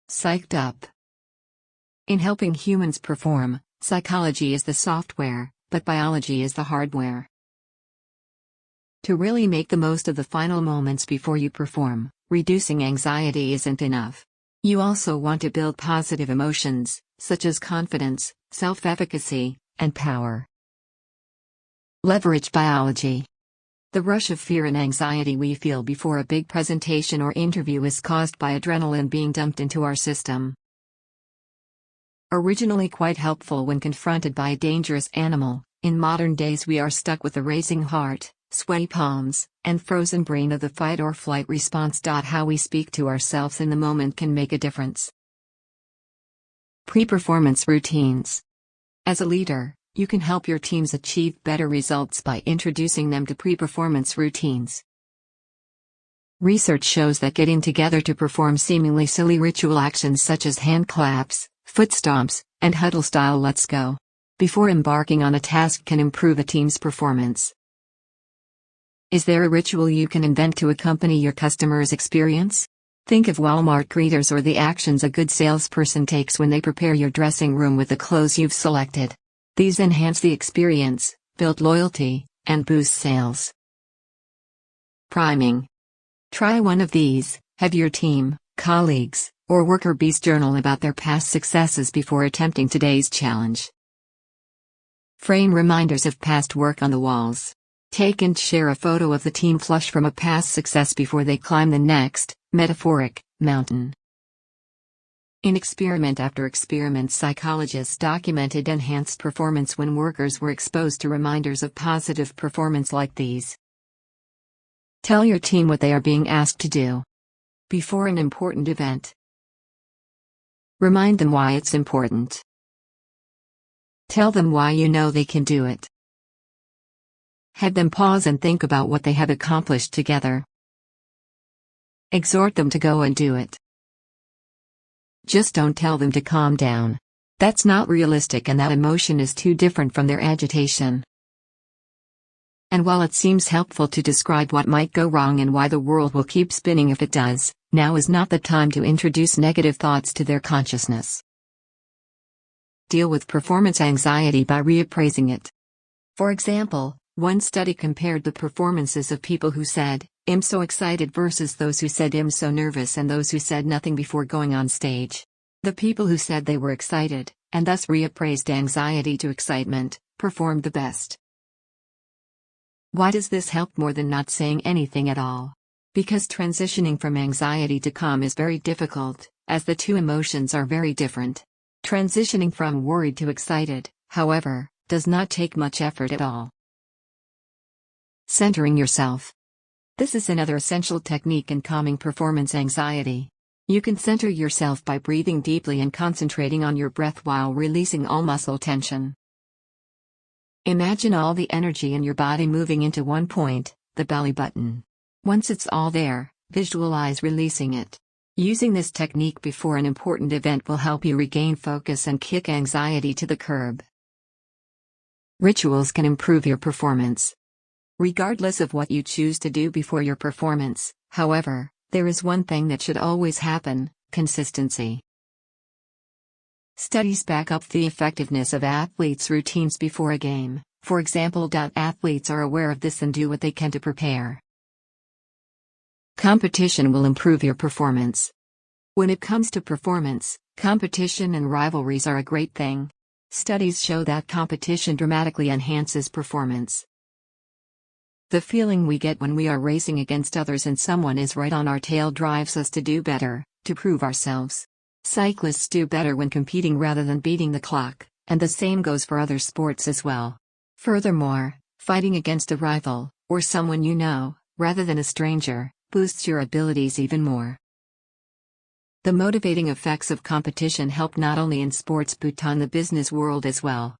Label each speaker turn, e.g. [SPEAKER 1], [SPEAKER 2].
[SPEAKER 1] Psyched up. In helping humans perform, psychology is the software, but biology is the hardware. To really make the most of the final moments before you perform, reducing anxiety isn't enough. You also want to build positive emotions, such as confidence, self-efficacy, and power. Leverage biology. The rush of fear and anxiety we feel before a big presentation or interview is caused by adrenaline being dumped into our system. Originally quite helpful when confronted by a dangerous animal, in modern days we are stuck with a racing heart, sweaty palms, and frozen brain of the fight or flight response. How we speak to ourselves in the moment can make a difference. Pre-performance routines. As a leader, you can help your teams achieve better results by introducing them to pre-performance routines. Research shows that getting together to perform seemingly silly ritual actions such as hand claps, foot stomps, and huddle-style let's go before embarking on a task can improve a team's performance. Is there a ritual you can invent to accompany your customers' experience? Think of Walmart greeters or the actions a good salesperson takes when they prepare your dressing room with the clothes you've selected. These enhance the experience, build loyalty, and boost sales. Priming. Try one of these. Have your team, colleagues, or worker bees journal about their past successes before attempting today's challenge. Frame reminders of past work on the walls. Take and share a photo of the team flush from a past success before they climb the next, metaphoric, mountain. In experiment after experiment, psychologists documented enhanced performance when workers were exposed to reminders of positive performance like these. Tell your team what they are being asked to do before an important event. Remind them why it's important. Tell them why you know they can do it. Have them pause and think about what they have accomplished together. Exhort them to go and do it. Just don't tell them to calm down. That's not realistic, and that emotion is too different from their agitation. And while it seems helpful to describe what might go wrong and why the world will keep spinning if it does, now is not the time to introduce negative thoughts to their consciousness. Deal with performance anxiety by reappraising it. For example, one study compared the performances of people who said, "I'm so excited" versus those who said, "I'm so nervous," and those who said nothing before going on stage. The people who said they were excited, and thus reappraised anxiety to excitement, performed the best. Why does this help more than not saying anything at all? Because transitioning from anxiety to calm is very difficult, as the two emotions are very different. Transitioning from worried to excited, however, does not take much effort at all. Centering yourself. This is another essential technique in calming performance anxiety. You can center yourself by breathing deeply and concentrating on your breath while releasing all muscle tension. Imagine all the energy in your body moving into one point, the belly button. Once it's all there, visualize releasing it. Using this technique before an important event will help you regain focus and kick anxiety to the curb. Rituals can improve your performance. Regardless of what you choose to do before your performance, however, there is one thing that should always happen: consistency. Studies back up the effectiveness of athletes' routines before a game. For example, athletes are aware of this and do what they can to prepare. Competition will improve your performance. When it comes to performance, competition and rivalries are a great thing. Studies show that competition dramatically enhances performance. The feeling we get when we are racing against others and someone is right on our tail drives us to do better, to prove ourselves. Cyclists do better when competing rather than beating the clock, and the same goes for other sports as well. Furthermore, fighting against a rival, or someone you know, rather than a stranger, boosts your abilities even more. The motivating effects of competition help not only in sports but in the business world as well.